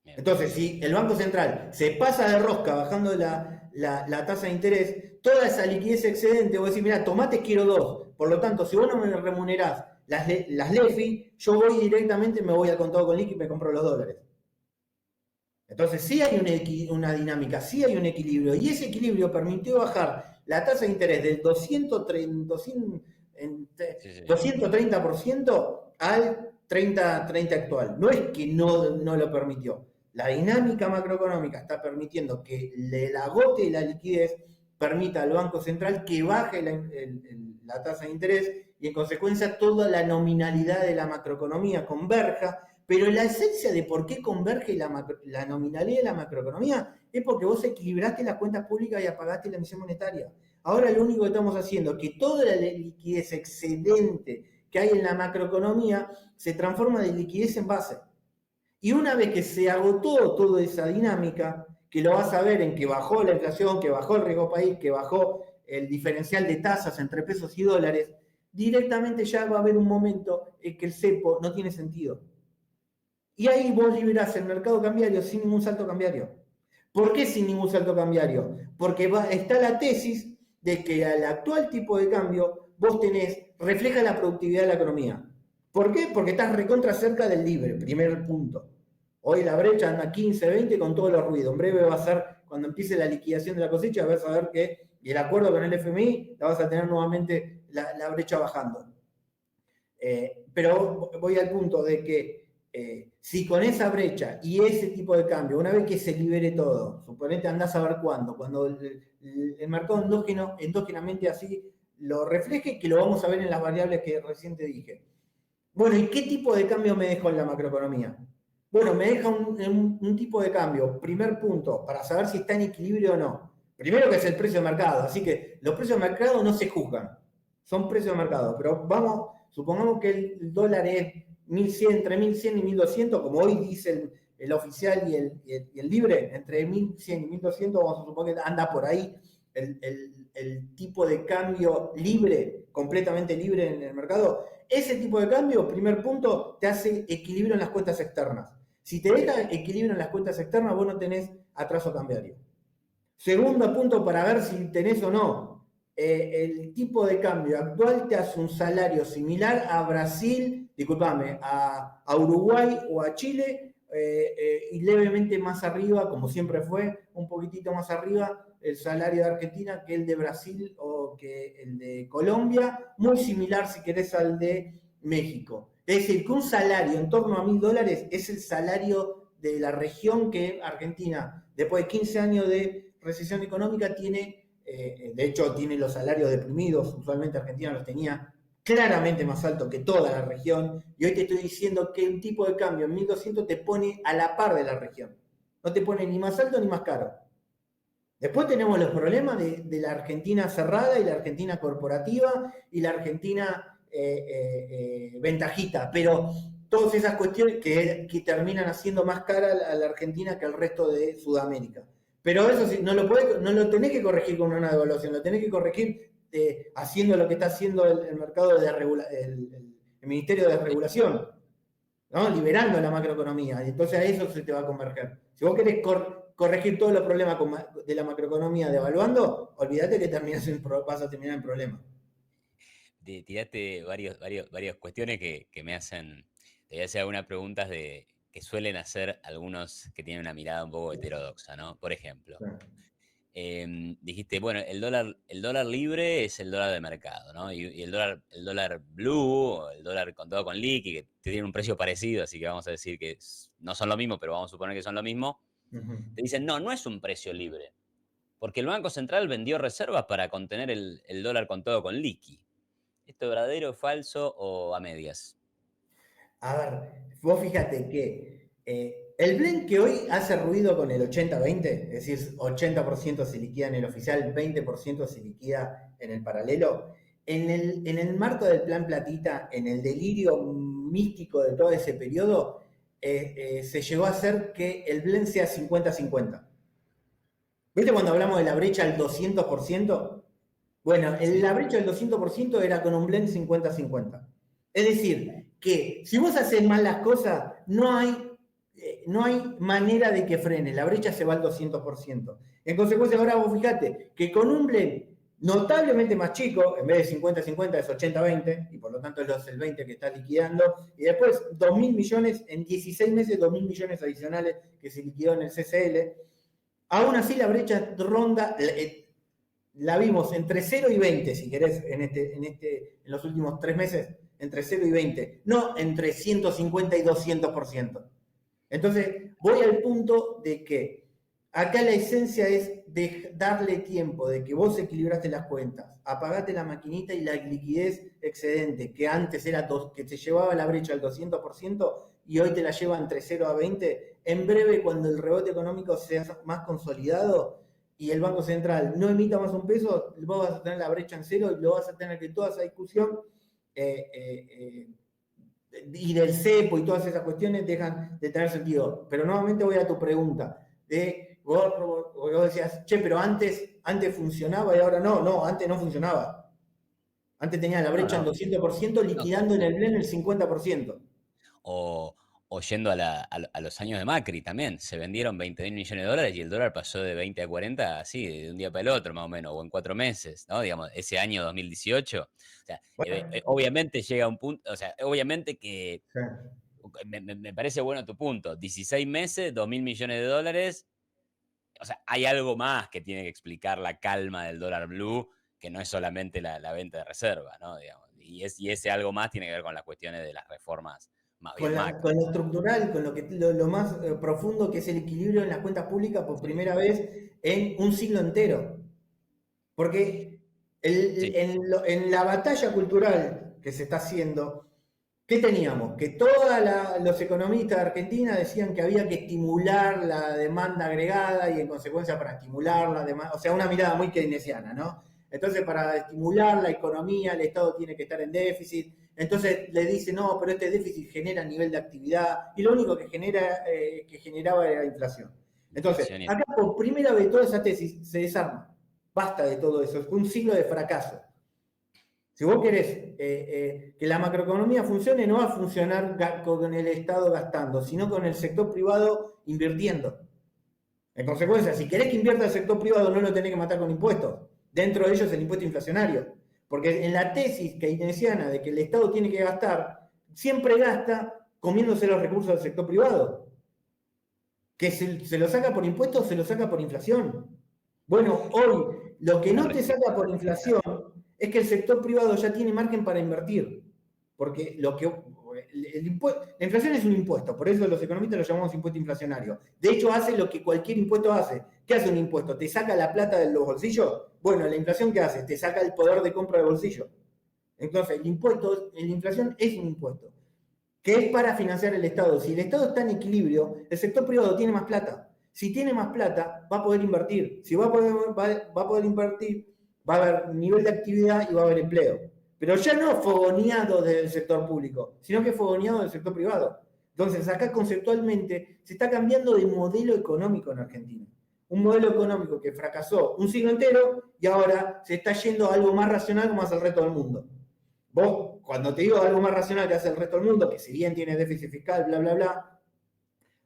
Bien. Entonces, si el Banco Central se pasa de rosca bajando la tasa de interés, toda esa liquidez excedente, vos decís, mira, tomates quiero 2. Por lo tanto, si vos no me remunerás las LEFI, yo voy directamente, me voy al contado con liqui y me compro los dólares. Entonces sí hay una dinámica, sí hay un equilibrio, y ese equilibrio permitió bajar la tasa de interés del 230% al 30 actual. No es que no lo permitió. La dinámica macroeconómica está permitiendo que el agote de la liquidez permita al Banco Central que baje la tasa de interés y en consecuencia toda la nominalidad de la macroeconomía converja. Pero la esencia de por qué converge la nominalidad de la macroeconomía es porque vos equilibraste las cuentas públicas y apagaste la emisión monetaria. Ahora lo único que estamos haciendo es que toda la liquidez excedente que hay en la macroeconomía se transforma de liquidez en base. Y una vez que se agotó toda esa dinámica, que lo vas a ver en que bajó la inflación, que bajó el riesgo país, que bajó el diferencial de tasas entre pesos y dólares, directamente ya va a haber un momento en que el cepo no tiene sentido. Y ahí vos liberás el mercado cambiario sin ningún salto cambiario. ¿Por qué sin ningún salto cambiario? Porque está la tesis de que al actual tipo de cambio vos refleja la productividad de la economía. ¿Por qué? Porque estás recontra cerca del libre, primer punto. Hoy la brecha anda 15, 20 con todos los ruidos. En breve va a ser, cuando empiece la liquidación de la cosecha, vas a ver que, y el acuerdo con el FMI, la vas a tener nuevamente la brecha bajando. Pero voy al punto de que si con esa brecha y ese tipo de cambio, una vez que se libere todo, suponete andás a ver cuando el mercado endógenamente así lo refleje, que lo vamos a ver en las variables que recién te dije. Bueno, ¿y qué tipo de cambio me dejó en la macroeconomía? Bueno, me deja un tipo de cambio, primer punto, para saber si está en equilibrio o no. Primero que es el precio de mercado, así que los precios de mercado no se juzgan, son precios de mercado, pero supongamos que el dólar es 1100, entre 1100 y 1200, como hoy dice el oficial y el libre, entre 1100 y 1200, vamos a suponer que anda por ahí el tipo de cambio libre, completamente libre en el mercado. Ese tipo de cambio, primer punto, te hace equilibrio en las cuentas externas. Si te deja equilibrio en las cuentas externas, vos no tenés atraso cambiario. Segundo punto para ver si tenés o no. El tipo de cambio actual te hace un salario similar a Brasil, discúlpame, a Uruguay o a Chile, y levemente más arriba, como siempre fue, un poquitito más arriba el salario de Argentina que el de Brasil o que el de Colombia, muy similar si querés al de México. Es decir, que un salario en torno a $1000 es el salario de la región que Argentina, después de 15 años de recesión económica, tiene, de hecho tiene los salarios deprimidos, usualmente Argentina los tenía claramente más alto que toda la región, y hoy te estoy diciendo que un tipo de cambio en 1200 te pone a la par de la región, no te pone ni más alto ni más caro. Después tenemos los problemas de la Argentina cerrada y la Argentina corporativa y la Argentina ventajita, pero todas esas cuestiones que terminan haciendo más cara a la Argentina que al resto de Sudamérica. Pero eso sí, no lo tenés que corregir con una devaluación, lo tenés que corregir haciendo lo que está haciendo el mercado el el Ministerio de Regulación, ¿no? Liberando la macroeconomía. Y entonces a eso se te va a converger. Si vos querés corregir todos los problemas de la macroeconomía devaluando, olvídate que vas a terminar en problemas. Tiraste varias cuestiones que me hacen. Te voy a hacer algunas preguntas que suelen hacer algunos que tienen una mirada un poco heterodoxa, ¿no? Por ejemplo, dijiste, bueno, el dólar libre es el dólar de mercado, ¿no? Y el dólar blue, el dólar con todo con liqui, que tienen un precio parecido, así que vamos a decir que no son lo mismo, pero vamos a suponer que son lo mismo. Te dicen, no es un precio libre, porque el Banco Central vendió reservas para contener el dólar con todo con liqui. ¿Esto es verdadero, falso o a medias? A ver, vos fíjate que el blend que hoy hace ruido con el 80-20, es decir, 80% se liquida en el oficial, 20% se liquida en el paralelo, en el marco del plan Platita, en el delirio místico de todo ese periodo, se llegó a hacer que el blend sea 50-50. ¿Viste cuando hablamos de la brecha al 200%? Bueno, Sí. la brecha del 200% era con un blend 50-50. Es decir, que si vos haces mal las cosas, no hay manera de que frene. La brecha se va al 200%. En consecuencia, ahora vos fijate que con un blend notablemente más chico, en vez de 50-50 es 80-20, y por lo tanto es el 20 que está liquidando, y después 2.000 millones, en 16 meses 2.000 millones adicionales que se liquidó en el CCL. Aún así la brecha ronda, la vimos entre 0 y 20, si querés, en los últimos 3 meses, entre 0 y 20, no entre 150 y 200%. Entonces, voy al punto de que acá la esencia es de darle tiempo, de que vos equilibraste las cuentas, apagaste la maquinita y la liquidez excedente, que antes era que te llevaba la brecha al 200% y hoy te la lleva entre 0 a 20, en breve cuando el rebote económico sea más consolidado y el Banco Central no emita más un peso, vos vas a tener la brecha en cero y lo vas a tener que toda esa discusión eh, eh, y del cepo y todas esas cuestiones dejan de tener sentido. Pero nuevamente voy a tu pregunta. Vos decías, che, pero antes funcionaba y ahora no, antes no funcionaba. Antes tenía la No, brecha en no. 200% No. liquidando en el blend el 50%. O, o yendo a los años de Macri también. Se vendieron 20.000 millones de dólares y el dólar pasó de 20 a 40 así, de un día para el otro, más o menos, o en 4 meses, ¿no? Digamos, ese año 2018. O sea, Bueno, obviamente llega un punto, o sea, obviamente que sí. me parece bueno tu punto. 16 meses, 2.000 millones de dólares. O sea, hay algo más que tiene que explicar la calma del dólar blue, que no es solamente la venta de reserva, ¿no? Digamos, y ese algo más tiene que ver con las cuestiones de las reformas más bien Con macro. lo estructural, con lo más profundo que es el equilibrio en las cuentas públicas por Sí, primera vez en un siglo entero. Porque sí, en la batalla cultural que se está haciendo, ¿qué teníamos? Que todos los economistas de Argentina decían que había que estimular la demanda agregada y en consecuencia para estimular la demanda, o sea, una mirada muy keynesiana, ¿no? Entonces, para estimular la economía, el Estado tiene que estar en déficit. Entonces le dice, no, pero este déficit genera nivel de actividad y lo único que generaba era inflación. Entonces, inflación y acá por primera vez toda esa tesis se desarma. Basta de todo eso, es un siglo de fracaso. Si vos querés que la macroeconomía funcione, no va a funcionar con el Estado gastando, sino con el sector privado invirtiendo. En consecuencia, si querés que invierta el sector privado, no lo tenés que matar con impuestos. Dentro de ellos el impuesto inflacionario. Porque en la tesis keynesiana de que el Estado tiene que gastar, siempre gasta comiéndose los recursos del sector privado. Que se lo saca por impuestos, se lo saca por inflación. Bueno, hoy lo que una no te saca por reestructuración. inflación es que el sector privado ya tiene margen para invertir. Porque la inflación es un impuesto, por eso los economistas lo llamamos impuesto inflacionario. De hecho, hace lo que cualquier impuesto hace. ¿Qué hace un impuesto? ¿Te saca la plata de los bolsillos? Bueno, la inflación, ¿qué hace? Te saca el poder de compra del bolsillo. Entonces, la inflación es un impuesto que es para financiar el Estado. Si el Estado está en equilibrio, el sector privado tiene más plata. Si tiene más plata, va a poder invertir. Si va a poder invertir, va a haber nivel de actividad y va a haber empleo. Pero ya no fogoneado desde el sector público, sino que fogoneado del sector privado. Entonces, acá conceptualmente se está cambiando de modelo económico en Argentina. Un modelo económico que fracasó un siglo entero y ahora se está yendo a algo más racional como hace el resto del mundo. Vos, cuando te digo algo más racional que hace el resto del mundo, que si bien tiene déficit fiscal, bla, bla, bla,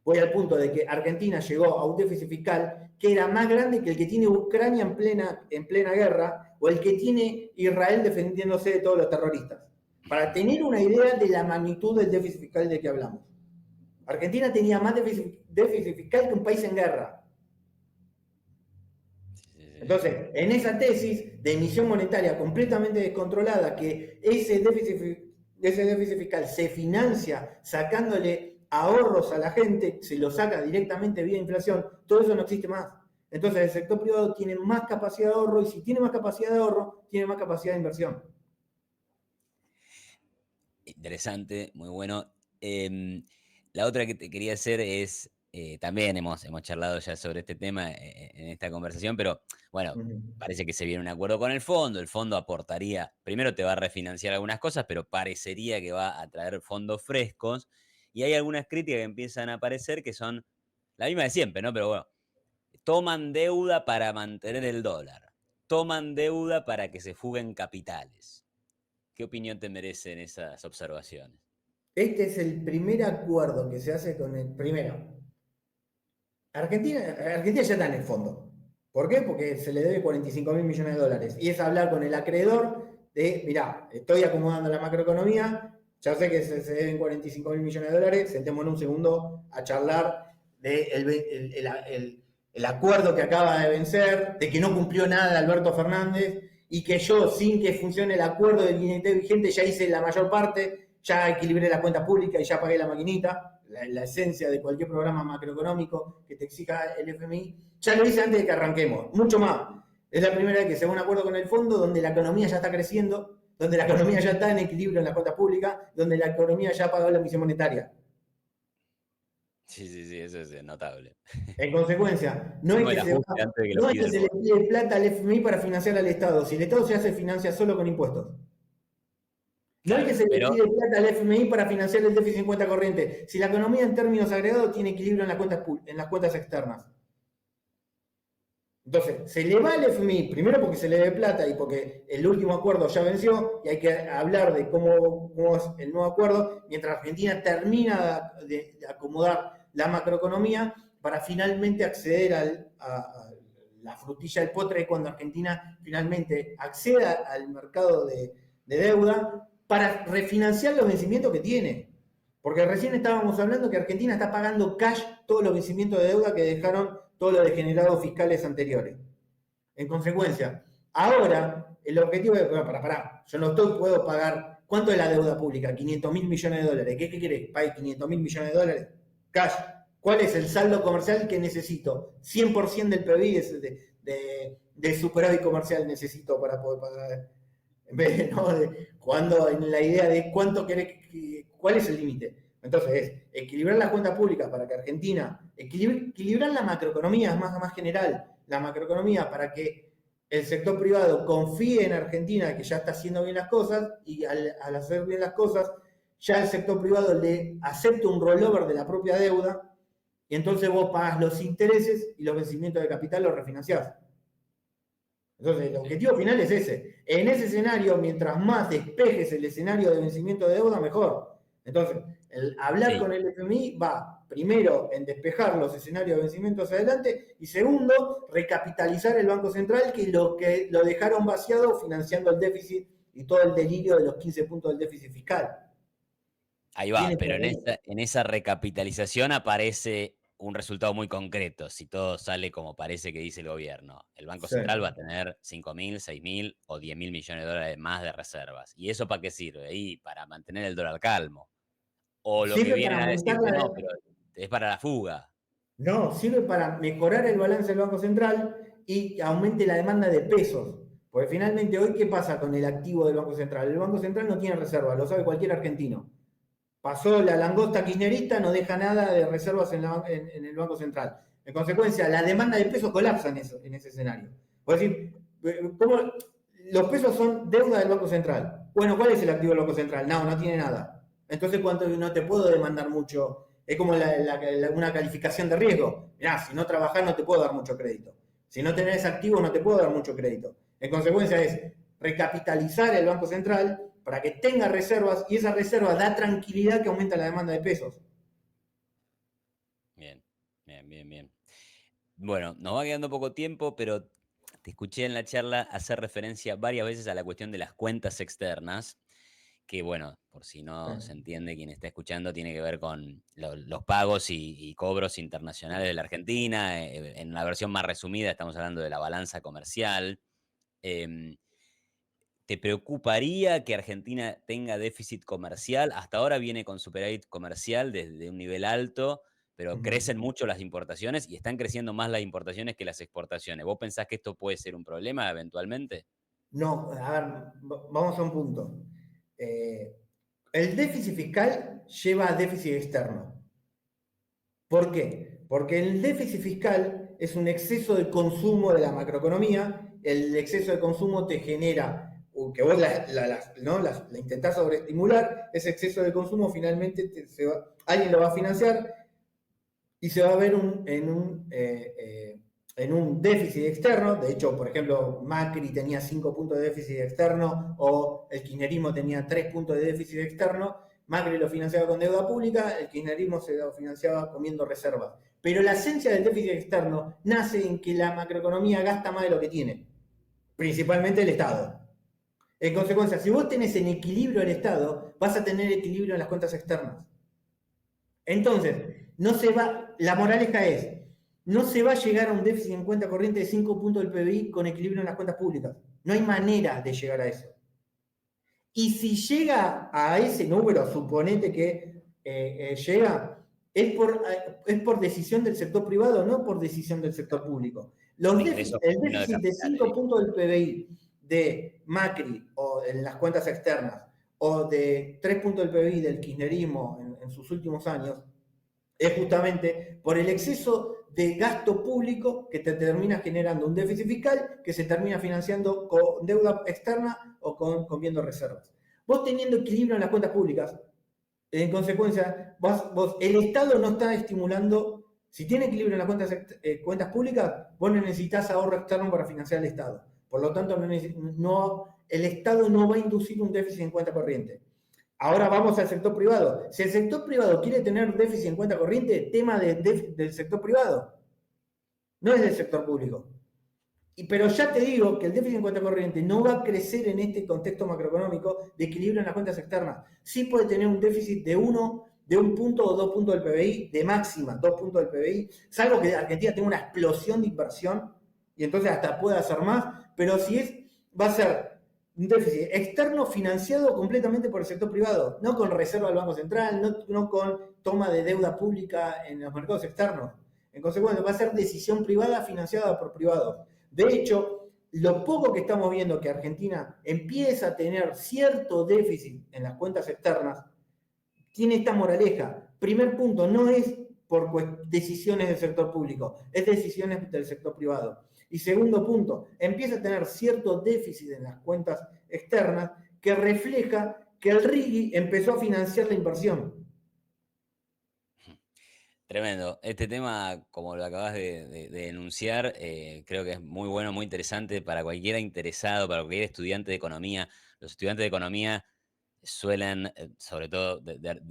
voy al punto de que Argentina llegó a un déficit fiscal que era más grande que el que tiene Ucrania en plena guerra o el que tiene Israel defendiéndose de todos los terroristas. Para tener una idea de la magnitud del déficit fiscal de que hablamos. Argentina tenía más déficit fiscal que un país en guerra. Entonces, en esa tesis de emisión monetaria completamente descontrolada, que ese déficit fiscal se financia sacándole ahorros a la gente, se lo saca directamente vía inflación, todo eso no existe más. Entonces, el sector privado tiene más capacidad de ahorro y si tiene más capacidad de ahorro, tiene más capacidad de inversión. Interesante, muy bueno. La otra que te quería hacer es, también hemos charlado ya sobre este tema en esta conversación, pero bueno, parece que se viene un acuerdo con el fondo aportaría, primero te va a refinanciar algunas cosas, pero parecería que va a traer fondos frescos, y hay algunas críticas que empiezan a aparecer que son la misma de siempre, ¿no? Pero bueno, toman deuda para mantener el dólar, toman deuda para que se fuguen capitales. ¿Qué opinión te merecen esas observaciones? Este es el primer acuerdo que se hace con el primero. Argentina ya está en el fondo. ¿Por qué? Porque se le debe 45 mil millones de dólares. Y es hablar con el acreedor de, mirá, estoy acomodando la macroeconomía, ya sé que se deben 45 mil millones de dólares, sentémonos un segundo a charlar el acuerdo que acaba de vencer, de que no cumplió nada Alberto Fernández, y que yo, sin que funcione el acuerdo del INT vigente, ya hice la mayor parte, ya equilibré la cuenta pública y ya pagué la maquinita. La esencia de cualquier programa macroeconómico que te exija el FMI, ya lo hice antes de que arranquemos, mucho más. Es la primera vez que se va un acuerdo con el fondo donde la economía ya está creciendo, donde la economía ya está en equilibrio en la cuenta pública, donde la economía ya ha pagado la emisión monetaria. Sí, eso es notable. En consecuencia, no es Como el que, ajuste antes de que lo no es pida que el se le bono. pide plata al FMI para financiar al Estado. Si el Estado se financia solo con impuestos. No es que Claro, se le pero pide plata al FMI para financiar el déficit en cuenta corriente. Si la economía en términos agregados tiene equilibrio en las cuentas externas. Entonces, se le va al FMI, primero porque se le debe plata y porque el último acuerdo ya venció y hay que hablar de cómo es el nuevo acuerdo, mientras Argentina termina de acomodar la macroeconomía para finalmente acceder a la frutilla del postre cuando Argentina finalmente acceda al mercado de deuda para refinanciar los vencimientos que tiene. Porque recién estábamos hablando que Argentina está pagando cash todos los vencimientos de deuda que dejaron todos los degenerados fiscales anteriores. En consecuencia, ahora el objetivo es, bueno, yo no puedo pagar, ¿cuánto es la deuda pública? 500 mil millones de dólares. ¿Qué querés? ¿Pague 500 mil millones de dólares? Cash. ¿Cuál es el saldo comercial que necesito? 100% del PBI de superávit comercial necesito para poder pagar. En vez de, ¿no? Cuando en la idea de cuánto querés, cuál es el límite. Entonces es equilibrar la cuenta pública para que Argentina, equilibrar la macroeconomía, es más general, la macroeconomía para que el sector privado confíe en Argentina que ya está haciendo bien las cosas y al hacer bien las cosas, ya el sector privado le acepta un rollover de la propia deuda y entonces vos pagás los intereses y los vencimientos de capital los refinanciás. Entonces, el objetivo final es ese. En ese escenario, mientras más despejes el escenario de vencimiento de deuda, mejor. Entonces, el hablar con el FMI va, primero, en despejar los escenarios de vencimiento hacia adelante, y segundo, recapitalizar el Banco Central, que lo dejaron vaciado financiando el déficit y todo el delirio de los 15 puntos del déficit fiscal. Ahí va, pero en esa recapitalización aparece un resultado muy concreto, si todo sale como parece que dice el gobierno. El Banco Central va a tener 5.000, 6.000 o 10.000 millones de dólares más de reservas. ¿Y eso para qué sirve? Y para mantener el dólar calmo. O lo que Sirve vienen para a aumentar decirte, no, pero es para la fuga. No, sirve para mejorar el balance del Banco Central y aumente la demanda de pesos. Porque finalmente hoy, ¿qué pasa con el activo del Banco Central? El Banco Central no tiene reserva, lo sabe cualquier argentino. Pasó la langosta kirchnerista, no deja nada de reservas en el Banco Central. En consecuencia, la demanda de pesos colapsa en ese escenario. Por decir, ¿cómo? Los pesos son deuda del Banco Central. Bueno, ¿cuál es el activo del Banco Central? No tiene nada. Entonces, ¿cuánto no te puedo demandar mucho? Es como una calificación de riesgo. Mirá, si no trabajás no te puedo dar mucho crédito. Si no tenés activos no te puedo dar mucho crédito. En consecuencia es recapitalizar el Banco Central para que tenga reservas, y esa reserva da tranquilidad que aumenta la demanda de pesos. Bien, bien, bien, bien. Bueno, nos va quedando poco tiempo, pero te escuché en la charla hacer referencia varias veces a la cuestión de las cuentas externas, que bueno, por si no se entiende, quien está escuchando tiene que ver con los pagos y cobros internacionales de la Argentina. En la versión más resumida estamos hablando de la balanza comercial. Em, ¿Te preocuparía que Argentina tenga déficit comercial? Hasta ahora viene con superávit comercial desde un nivel alto, pero crecen mucho las importaciones y están creciendo más las importaciones que las exportaciones. ¿Vos pensás que esto puede ser un problema eventualmente? No, a ver, vamos a un punto. El déficit fiscal lleva a déficit externo. ¿Por qué? Porque el déficit fiscal es un exceso de consumo de la macroeconomía. El exceso de consumo te genera, que vos la intentás sobreestimular, ese exceso de consumo finalmente alguien lo va a financiar y se va a ver en un déficit externo. De hecho, por ejemplo, Macri tenía 5 puntos de déficit externo o el kirchnerismo tenía 3 puntos de déficit externo. Macri lo financiaba con deuda pública, el kirchnerismo se lo financiaba comiendo reservas. Pero la esencia del déficit externo nace en que la macroeconomía gasta más de lo que tiene, principalmente el Estado. En consecuencia, si vos tenés en equilibrio el Estado, vas a tener equilibrio en las cuentas externas. Entonces, no se va, la moraleja es, no se va a llegar a un déficit en cuenta corriente de 5 puntos del PBI con equilibrio en las cuentas públicas. No hay manera de llegar a eso. Y si llega a ese número, suponete que llega, es por decisión del sector privado, no por decisión del sector público. Ingresos El genuinos de déficit de capitales, 5 digo. puntos del PBI de Macri o en las cuentas externas o de 3 puntos del PBI del kirchnerismo en sus últimos años es justamente por el exceso de gasto público que te termina generando un déficit fiscal que se termina financiando con deuda externa o con viendo reservas. Vos teniendo equilibrio en las cuentas públicas, en consecuencia, el Estado no está estimulando, si tiene equilibrio en las cuentas públicas, vos no necesitas ahorro externo para financiar el Estado. Por lo tanto, el Estado no va a inducir un déficit en cuenta corriente. Ahora vamos al sector privado. Si el sector privado quiere tener déficit en cuenta corriente, tema del sector privado, no es del sector público. Pero ya te digo que el déficit en cuenta corriente no va a crecer en este contexto macroeconómico de equilibrio en las cuentas externas. Sí puede tener un déficit de un punto o 2 puntos del PBI, de máxima 2 puntos del PBI, salvo que Argentina tenga una explosión de inversión y entonces hasta puede hacer más, pero va a ser un déficit externo financiado completamente por el sector privado, no con reserva del Banco Central, no con toma de deuda pública en los mercados externos. En consecuencia, va a ser decisión privada financiada por privados. De hecho, lo poco que estamos viendo que Argentina empieza a tener cierto déficit en las cuentas externas, tiene esta moraleja. Primer punto, no es por decisiones del sector público, es decisiones del sector privado. Y segundo punto, empieza a tener cierto déficit en las cuentas externas que refleja que el RIGI empezó a financiar la inversión. Tremendo. Este tema, como lo acabas de enunciar, creo que es muy bueno, muy interesante para cualquiera interesado, para cualquier estudiante de economía. Los estudiantes de economía suelen, sobre todo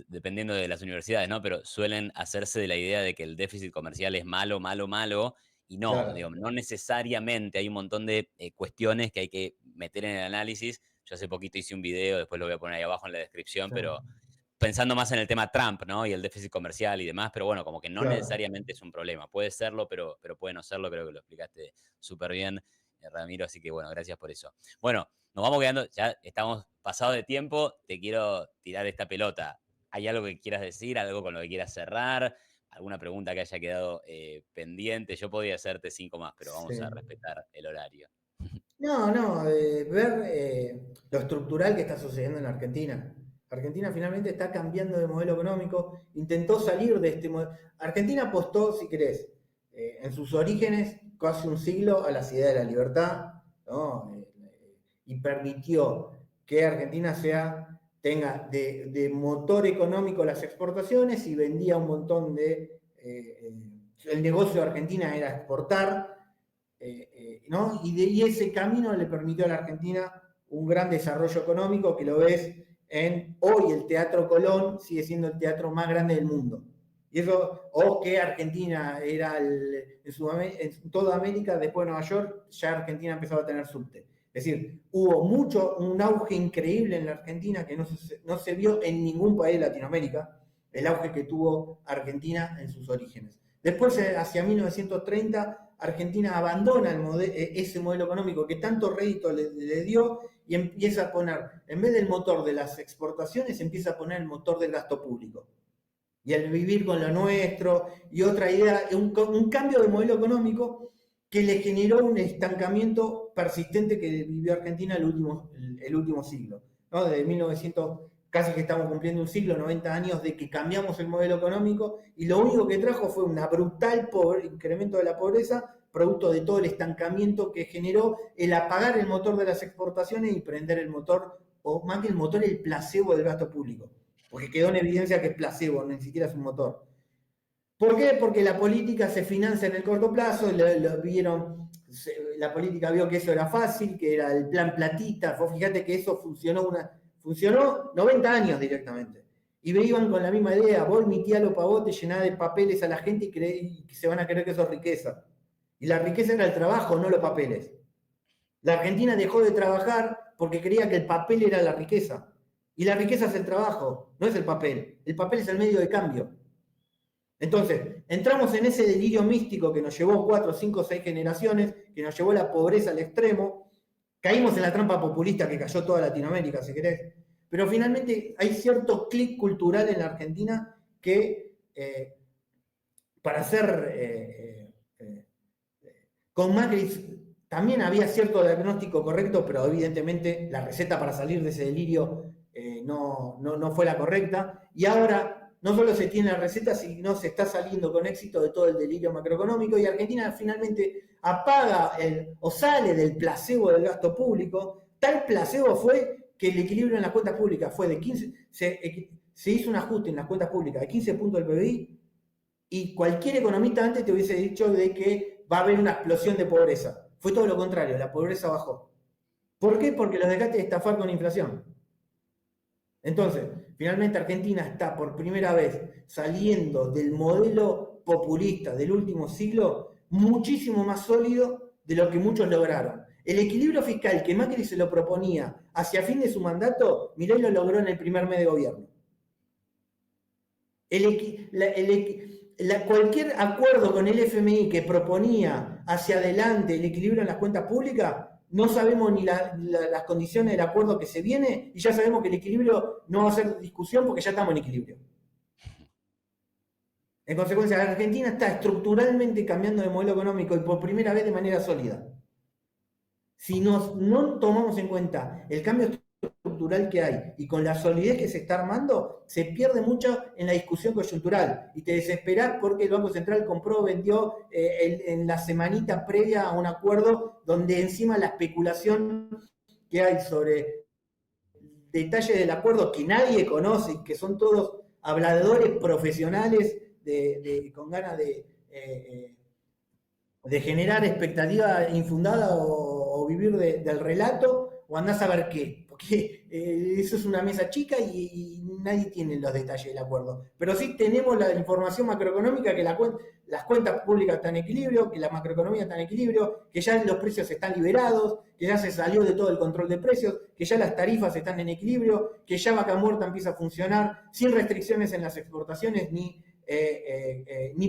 dependiendo de las universidades, ¿no? Pero suelen hacerse de la idea de que el déficit comercial es malo, malo, malo, y no, Claro, digo, no necesariamente. Hay un montón de cuestiones que hay que meter en el análisis. Yo hace poquito hice un video, después lo voy a poner ahí abajo en la descripción, pero pensando más en el tema Trump, ¿no? Y el déficit comercial y demás, pero bueno, como que no claro. necesariamente es un problema. Puede serlo, pero puede no serlo. Creo que lo explicaste súper bien, Ramiro, así que bueno, gracias por eso. Bueno, nos vamos quedando, ya estamos pasados de tiempo, te quiero tirar esta pelota. ¿Hay algo que quieras decir, algo con lo que quieras cerrar? ¿Alguna pregunta que haya quedado pendiente? Yo podría hacerte 5 más, pero vamos a Sí. respetar el horario. No, ver lo estructural que está sucediendo en Argentina. Argentina finalmente está cambiando de modelo económico, intentó salir de este modelo. Argentina apostó, si querés, en sus orígenes, casi un siglo, a las ideas de la libertad, ¿no? Y permitió que Argentina tenga de motor económico las exportaciones y vendía un montón el negocio de Argentina era exportar, ¿no? Y ese camino le permitió a la Argentina un gran desarrollo económico que lo ves hoy el Teatro Colón sigue siendo el teatro más grande del mundo. Y eso, o que Argentina era en toda América, después de Nueva York, ya Argentina empezaba a tener subte. Es decir, hubo un auge increíble en la Argentina que no se vio en ningún país de Latinoamérica, el auge que tuvo Argentina en sus orígenes. Después, hacia 1930, Argentina abandona ese modelo económico que tanto rédito le dio y empieza a poner, en vez del motor de las exportaciones, empieza a poner el motor del gasto público. Y al vivir con lo nuestro, y otra idea, un cambio de modelo económico que le generó un estancamiento persistente que vivió Argentina el último siglo. ¿No? Desde 1900, casi que estamos cumpliendo un siglo, 90 años de que cambiamos el modelo económico, y lo único que trajo fue un brutal incremento de la pobreza, producto de todo el estancamiento que generó el apagar el motor de las exportaciones y prender el motor, o más que el motor, el placebo del gasto público. Porque quedó en evidencia que es placebo, ni siquiera es un motor. ¿Por qué? Porque la política se financia en el corto plazo, la política vio que eso era fácil, que era el plan platita. Vos fíjate que eso funcionó 90 años directamente. Y iban con la misma idea, vos mitialo para vos, te llenás de papeles a la gente y se van a creer que eso es riqueza. Y la riqueza era el trabajo, no los papeles. La Argentina dejó de trabajar porque creía que el papel era la riqueza. Y la riqueza es el trabajo, no es el papel. El papel es el medio de cambio. Entonces, entramos en ese delirio místico que nos llevó 4, 5, 6 generaciones, que nos llevó la pobreza al extremo. Caímos en la trampa populista que cayó toda Latinoamérica, si querés. Pero finalmente hay cierto clic cultural en la Argentina que para hacer con Macri también había cierto diagnóstico correcto, pero evidentemente la receta para salir de ese delirio no fue la correcta. Y ahora no solo se tiene la receta, sino se está saliendo con éxito de todo el delirio macroeconómico, y Argentina finalmente apaga o sale del placebo del gasto público. Tal placebo fue que el equilibrio en las cuentas públicas fue de 15, se hizo un ajuste en las cuentas públicas de 15 puntos del PBI, y cualquier economista antes te hubiese dicho de que va a haber una explosión de pobreza. Fue todo lo contrario, la pobreza bajó. ¿Por qué? Porque los dejaste de estafar con inflación. Entonces, finalmente Argentina está por primera vez saliendo del modelo populista del último siglo muchísimo más sólido de lo que muchos lograron. El equilibrio fiscal que Macri se lo proponía hacia fin de su mandato, Milei lo logró en el primer mes de gobierno. Cualquier acuerdo con el FMI que proponía hacia adelante el equilibrio en las cuentas públicas, no sabemos ni las condiciones del acuerdo que se viene, y ya sabemos que el equilibrio no va a ser discusión porque ya estamos en equilibrio. En consecuencia, la Argentina está estructuralmente cambiando de modelo económico, y por primera vez de manera sólida. Si no tomamos en cuenta el cambio estructural que hay y con la solidez que se está armando, se pierde mucho en la discusión coyuntural y te desesperás porque el Banco Central vendió en la semanita previa a un acuerdo donde encima la especulación que hay sobre detalles del acuerdo que nadie conoce y que son todos habladores profesionales con ganas de generar expectativa infundada o vivir del relato, o andás a ver qué, porque eso es una mesa chica y nadie tiene los detalles del acuerdo. Pero sí tenemos la información macroeconómica, que las cuentas públicas están en equilibrio, que la macroeconomía está en equilibrio, que ya los precios están liberados, que ya se salió de todo el control de precios, que ya las tarifas están en equilibrio, que ya Vaca Muerta empieza a funcionar sin restricciones en las exportaciones ni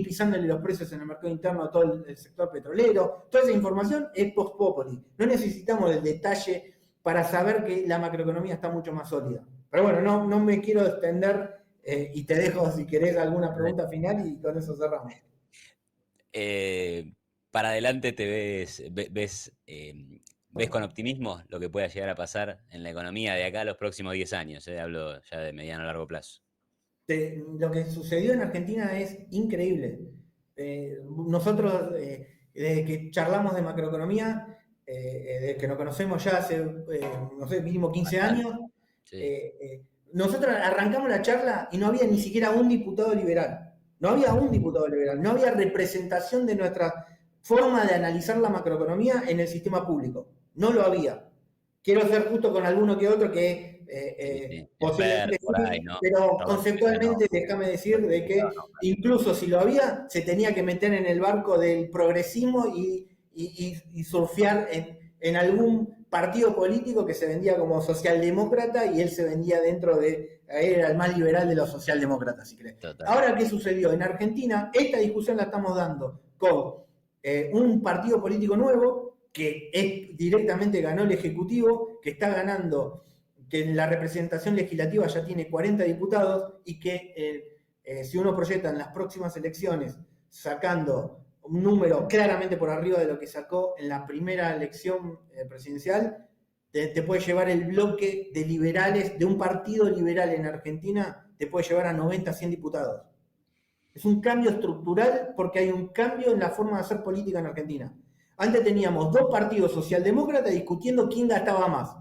pisándole los precios en el mercado interno a todo el sector petrolero. Toda esa información es post populi. No necesitamos el detalle para saber que la macroeconomía está mucho más sólida. Pero bueno, no me quiero extender y te dejo si querés alguna pregunta final y con eso cerramos. Para adelante te ves con optimismo lo que pueda llegar a pasar en la economía de acá a los próximos 10 años. Hablo ya de mediano a largo plazo. Lo que sucedió en Argentina es increíble. Nosotros, desde que charlamos de macroeconomía, desde que nos conocemos ya hace, mínimo 15 años, sí. Nosotros arrancamos la charla y no había ni siquiera un diputado liberal. No había un diputado liberal. No había representación de nuestra forma de analizar la macroeconomía en el sistema público. No lo había. quiero ser justo con alguno que otro que Sí, sí. Esper, posiblemente por ahí, sí, ¿no? pero Roberto Pisano, conceptualmente déjame decir de complicado que nombrar. incluso si lo había, se tenía que meter en el barco del progresismo y surfear en algún partido político que se vendía como socialdemócrata y él se vendía dentro de, era el más liberal de los socialdemócratas, si crees. Ahora, Totalmente. ¿qué sucedió? En Argentina, esta discusión la estamos dando con un partido político nuevo que es, directamente ganó el Ejecutivo, que está ganando, que en la representación legislativa ya tiene 40 diputados y que si uno proyecta en las próximas elecciones sacando un número claramente por arriba de lo que sacó en la primera elección presidencial, te puede llevar el bloque de liberales, de un partido liberal en Argentina, te puede llevar a 90, 100 diputados. Es un cambio estructural porque hay un cambio en la forma de hacer política en Argentina. Antes teníamos dos partidos socialdemócratas discutiendo quién gastaba más.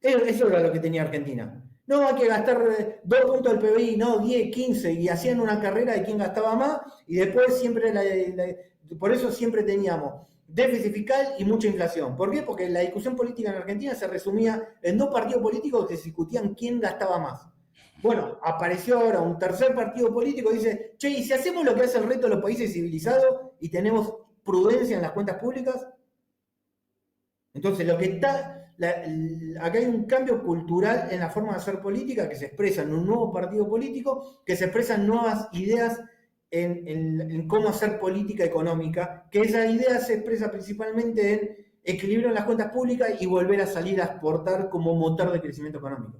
Eso era lo que tenía Argentina. No, hay que gastar 2 puntos del PBI, no, 10, 15, y hacían una carrera de quién gastaba más, y después siempre, por eso siempre teníamos déficit fiscal y mucha inflación. ¿Por qué? Porque la discusión política en Argentina se resumía en dos partidos políticos que discutían quién gastaba más. Bueno, apareció ahora un tercer partido político y dice, che, ¿y si hacemos lo que hace el resto de los países civilizados y tenemos prudencia en las cuentas públicas? Entonces, lo que está, acá hay un cambio cultural en la forma de hacer política que se expresa en un nuevo partido político, que se expresan nuevas ideas en cómo hacer política económica, que esa idea se expresa principalmente en equilibrio en las cuentas públicas y volver a salir a exportar como motor de crecimiento económico.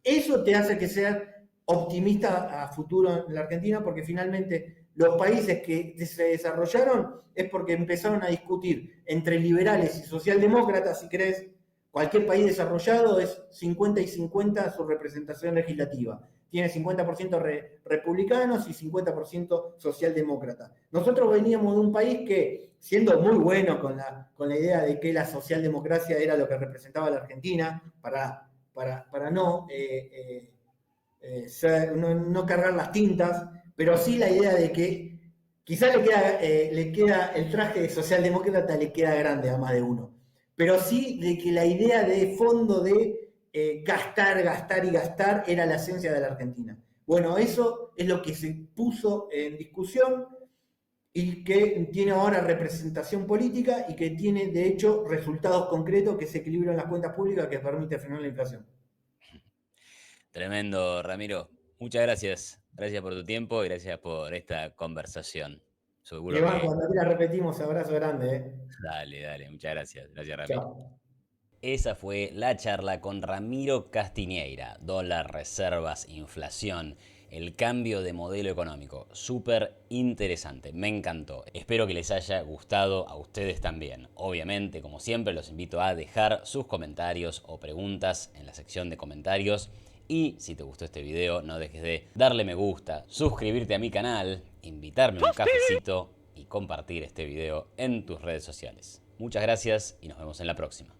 Eso te hace que seas optimista a futuro en la Argentina, porque finalmente los países que se desarrollaron es porque empezaron a discutir entre liberales y socialdemócratas, si querés. Cualquier país desarrollado es 50 y 50 su representación legislativa. Tiene 50% republicanos y 50% socialdemócratas. Nosotros veníamos de un país que, siendo muy bueno con la idea de que la socialdemocracia era lo que representaba la Argentina, para no cargar las tintas, pero sí la idea de que quizás le queda el traje de socialdemócrata le queda grande a más de uno, pero sí de que la idea de fondo de gastar, gastar y gastar era la esencia de la Argentina. Bueno, eso es lo que se puso en discusión y que tiene ahora representación política y que tiene de hecho resultados concretos, que es equilibrio en las cuentas públicas que permite frenar la inflación. Tremendo, Ramiro. Muchas gracias. Gracias por tu tiempo y gracias por esta conversación. Seguro Iván, que... cuando aquí la repetimos, abrazo grande. Dale, dale. Muchas gracias. Gracias, Ramiro. Chao. Esa fue la charla con Ramiro Castiñeira. Dólar, reservas, inflación, el cambio de modelo económico. Súper interesante, me encantó. Espero que les haya gustado a ustedes también. Obviamente, como siempre, los invito a dejar sus comentarios o preguntas en la sección de comentarios. Y si te gustó este video, no dejes de darle me gusta, suscribirte a mi canal, invitarme a un cafecito y compartir este video en tus redes sociales. Muchas gracias y nos vemos en la próxima.